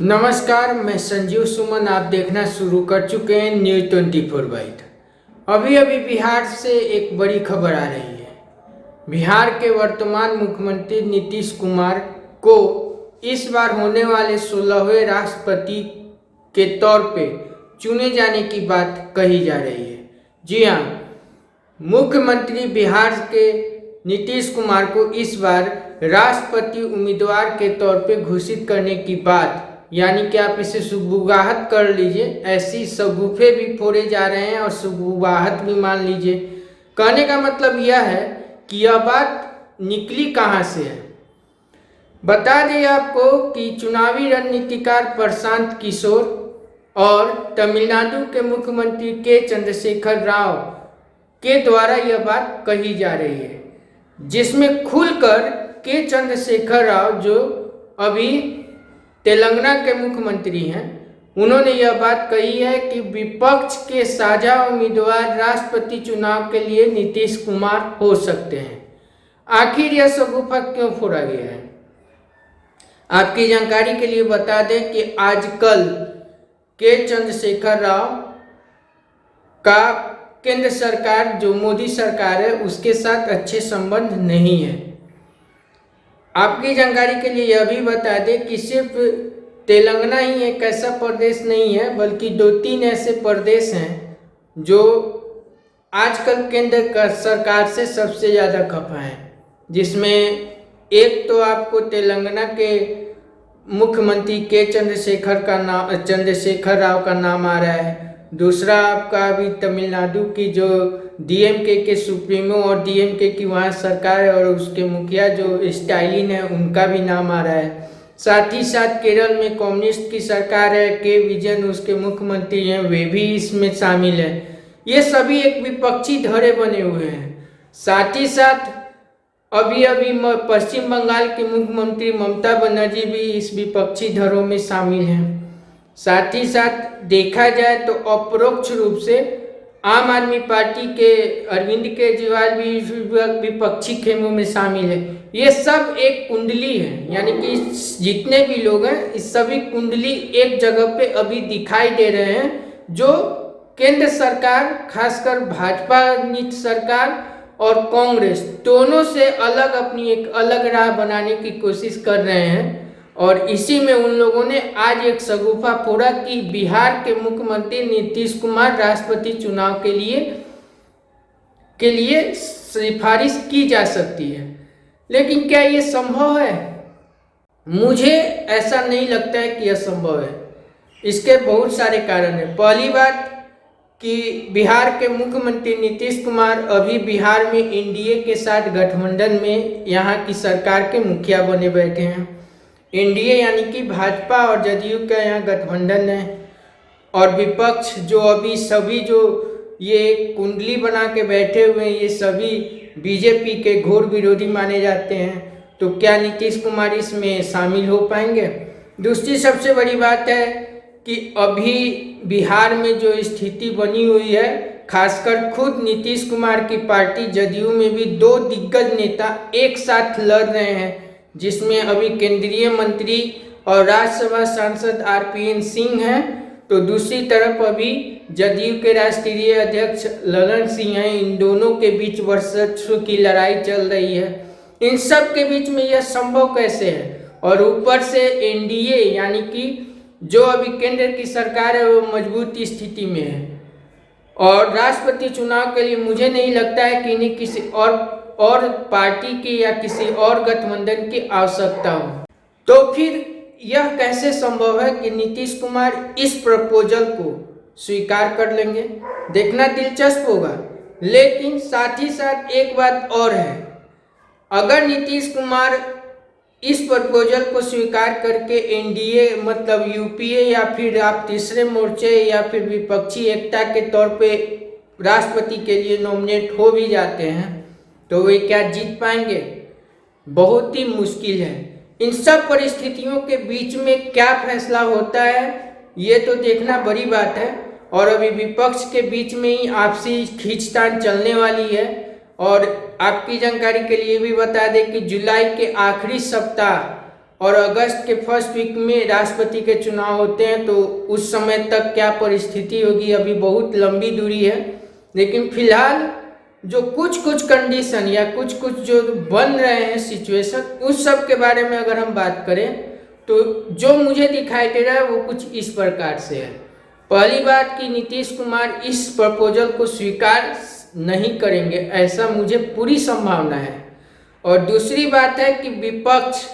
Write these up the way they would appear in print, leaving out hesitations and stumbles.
नमस्कार, मैं संजीव सुमन। आप देखना शुरू कर चुके हैं न्यूज 24/। अभी अभी बिहार से एक बड़ी खबर आ रही है। बिहार के वर्तमान मुख्यमंत्री नीतीश कुमार को इस बार होने वाले 16वें राष्ट्रपति के तौर पे चुने जाने की बात कही जा रही है। जी हाँ, मुख्यमंत्री बिहार के नीतीश कुमार को इस बार राष्ट्रपति उम्मीदवार के तौर पे घोषित करने की बात, यानी कि आप इसे सुगबुगाहट कर लीजिए, ऐसी शगुफे भी फोड़े जा रहे हैं और सुगबुगाहट भी मान लीजिए। कहने का मतलब यह है कि यह बात निकली कहाँ से है। बता दें आपको कि चुनावी रणनीतिकार प्रशांत किशोर और तमिलनाडु के मुख्यमंत्री के चंद्रशेखर राव के द्वारा यह बात कही जा रही है, जिसमें खुलकर के चंद्रशेखर राव, जो अभी तेलंगाना के मुख्यमंत्री हैं, उन्होंने यह बात कही है कि विपक्ष के साझा उम्मीदवार राष्ट्रपति चुनाव के लिए नीतीश कुमार हो सकते हैं। आखिर यह शगुफा क्यों फोड़ा गया है? आपकी जानकारी के लिए बता दें कि आजकल के चंद्रशेखर राव का केंद्र सरकार, जो मोदी सरकार है, उसके साथ अच्छे संबंध नहीं है। आपकी जानकारी के लिए यह भी बता दें कि सिर्फ तेलंगाना ही एक ऐसा प्रदेश नहीं है, बल्कि 2-3 ऐसे प्रदेश हैं जो आजकल केंद्र सरकार से सबसे ज़्यादा खफा हैं, जिसमें एक तो आपको तेलंगाना के मुख्यमंत्री के चंद्रशेखर राव का नाम आ रहा है। दूसरा आपका अभी तमिलनाडु की जो डीएमके के सुप्रीमो और डीएमके की वहाँ सरकार है और उसके मुखिया जो स्टालिन है, उनका भी नाम आ रहा है। साथ ही साथ केरल में कम्युनिस्ट की सरकार है, के विजयन उसके मुख्यमंत्री हैं, वे भी इसमें शामिल है। ये सभी एक विपक्षी धड़े बने हुए हैं। साथ ही साथ अभी पश्चिम बंगाल के मुख्यमंत्री ममता बनर्जी भी इस विपक्षी धड़ों में शामिल हैं। साथ ही साथ देखा जाए तो अपरोक्ष रूप से आम आदमी पार्टी के अरविंद केजरीवाल भी विपक्षी खेमों में शामिल है। ये सब एक कुंडली है, यानी कि जितने भी लोग हैं, इस सभी कुंडली एक जगह पे अभी दिखाई दे रहे हैं, जो केंद्र सरकार, खासकर भाजपा नीति सरकार और कांग्रेस दोनों से अलग अपनी एक अलग राह बनाने की कोशिश कर रहे हैं। और इसी में उन लोगों ने आज एक शगुफा फोड़ा कि बिहार के मुख्यमंत्री नीतीश कुमार राष्ट्रपति चुनाव के लिए सिफारिश की जा सकती है। लेकिन क्या ये संभव है? मुझे ऐसा नहीं लगता है कि यह संभव है। इसके बहुत सारे कारण हैं। पहली बात कि बिहार के मुख्यमंत्री नीतीश कुमार अभी बिहार में एनडीए के साथ गठबंधन में यहाँ की सरकार के मुखिया बने बैठे हैं। एनडीए यानी कि भाजपा और जदयू का यहाँ गठबंधन है, और विपक्ष जो अभी सभी जो ये कुंडली बना के बैठे हुए हैं, ये सभी बीजेपी के घोर विरोधी माने जाते हैं। तो क्या नीतीश कुमार इसमें शामिल हो पाएंगे? दूसरी सबसे बड़ी बात है कि अभी बिहार में जो स्थिति बनी हुई है, खासकर खुद नीतीश कुमार की पार्टी जदयू में भी 2 दिग्गज नेता एक साथ लड़ रहे हैं, जिसमें अभी केंद्रीय मंत्री और राज्यसभा सांसद आरपीएन सिंह हैं, तो दूसरी तरफ अभी जदयू के राष्ट्रीय अध्यक्ष ललन सिंह हैं। इन दोनों के बीच वर्चस्व की लड़ाई चल रही है। इन सब के बीच में यह संभव कैसे है? और ऊपर से एनडीए यानी कि जो अभी केंद्र की सरकार है, वो मजबूत स्थिति में है, और राष्ट्रपति चुनाव के लिए मुझे नहीं लगता है कि इन्हें किसी और पार्टी की या किसी और गठबंधन की आवश्यकता हो। तो फिर यह कैसे संभव है कि नीतीश कुमार इस प्रपोजल को स्वीकार कर लेंगे? देखना दिलचस्प होगा। लेकिन साथ ही साथ एक बात और है, अगर नीतीश कुमार इस प्रपोजल को स्वीकार करके एनडीए मतलब यूपीए या फिर आप तीसरे मोर्चे या फिर विपक्षी एकता के तौर पे राष्ट्रपति के लिए नॉमिनेट हो भी जाते हैं, तो वे क्या जीत पाएंगे? बहुत ही मुश्किल है। इन सब परिस्थितियों के बीच में क्या फैसला होता है, ये तो देखना बड़ी बात है। और अभी विपक्ष के बीच में ही आपसी खींचतान चलने वाली है। और आपकी जानकारी के लिए भी बता दें कि जुलाई के आखिरी सप्ताह और अगस्त के फर्स्ट वीक में राष्ट्रपति के चुनाव होते हैं, तो उस समय तक क्या परिस्थिति होगी अभी बहुत लंबी दूरी है। लेकिन फिलहाल जो कुछ कंडीशन या कुछ जो बन रहे हैं सिचुएशन, उस सब के बारे में अगर हम बात करें तो जो मुझे दिखाई दे रहा है वो कुछ इस प्रकार से है। पहली बात कि नीतीश कुमार इस प्रपोजल को स्वीकार नहीं करेंगे, ऐसा मुझे पूरी संभावना है। और दूसरी बात है कि विपक्ष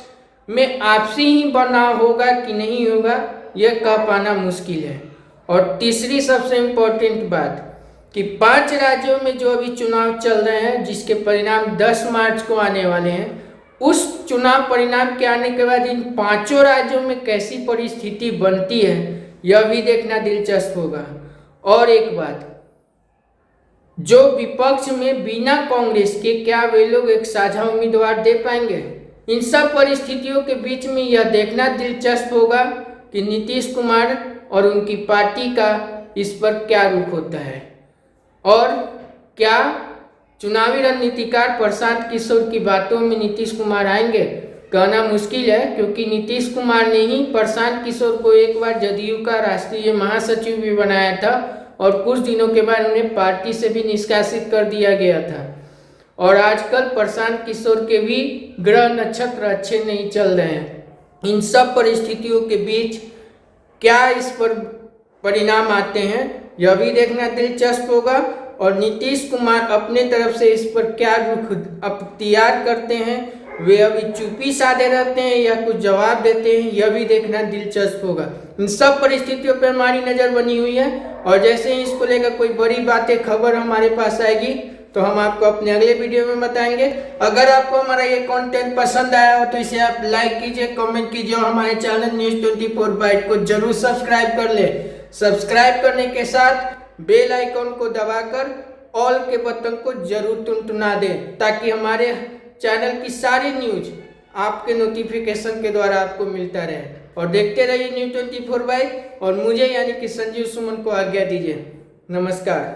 में आपसी ही बनाव होगा कि नहीं होगा, यह कह पाना मुश्किल है। और तीसरी सबसे इम्पोर्टेंट बात कि 5 राज्यों में जो अभी चुनाव चल रहे हैं, जिसके परिणाम 10 मार्च को आने वाले हैं, उस चुनाव परिणाम के आने के बाद इन 5 राज्यों में कैसी परिस्थिति बनती है, यह भी देखना दिलचस्प होगा। और एक बात, जो विपक्ष में बिना कांग्रेस के क्या वे लोग एक साझा उम्मीदवार दे पाएंगे? इन सब परिस्थितियों के बीच में यह देखना दिलचस्प होगा कि नीतीश कुमार और उनकी पार्टी का इस पर क्या रुख होता है, और क्या चुनावी रणनीतिकार प्रशांत किशोर की बातों में नीतीश कुमार आएंगे? कहना मुश्किल है, क्योंकि नीतीश कुमार ने ही प्रशांत किशोर को एक बार जदयू का राष्ट्रीय महासचिव भी बनाया था और कुछ दिनों के बाद उन्हें पार्टी से भी निष्कासित कर दिया गया था। और आजकल प्रशांत किशोर के भी ग्रह नक्षत्र अच्छे नहीं चल रहे हैं। इन सब परिस्थितियों के बीच क्या इस पर परिणाम आते हैं, यह भी देखना दिलचस्प होगा। और नीतीश कुमार अपने तरफ से इस पर क्या रुख अख्तियार करते हैं, वे अभी चुप्पी साधे रहते हैं या कुछ जवाब देते हैं, यह भी देखना दिलचस्प होगा। इन सब परिस्थितियों पर हमारी नज़र बनी हुई है, और जैसे ही इसको लेकर कोई बड़ी बातें खबर हमारे पास आएगी तो हम आपको अपने अगले वीडियो में बताएंगे। अगर आपको हमारा ये कंटेंट पसंद आया हो तो इसे आप लाइक कीजिए, कमेंट कीजिए और हमारे चैनल न्यूज़ 24 बाइट को जरूर सब्सक्राइब कर ले। सब्सक्राइब करने के साथ बेल आइकन को दबाकर ऑल के बटन को जरूर टुनटुना दें, ताकि हमारे चैनल की सारी न्यूज आपके नोटिफिकेशन के द्वारा आपको मिलता रहे। और देखते रहिए न्यूज़ 24 बाइट, और मुझे यानी कि संजीव सुमन को आज्ञा दीजिए। नमस्कार।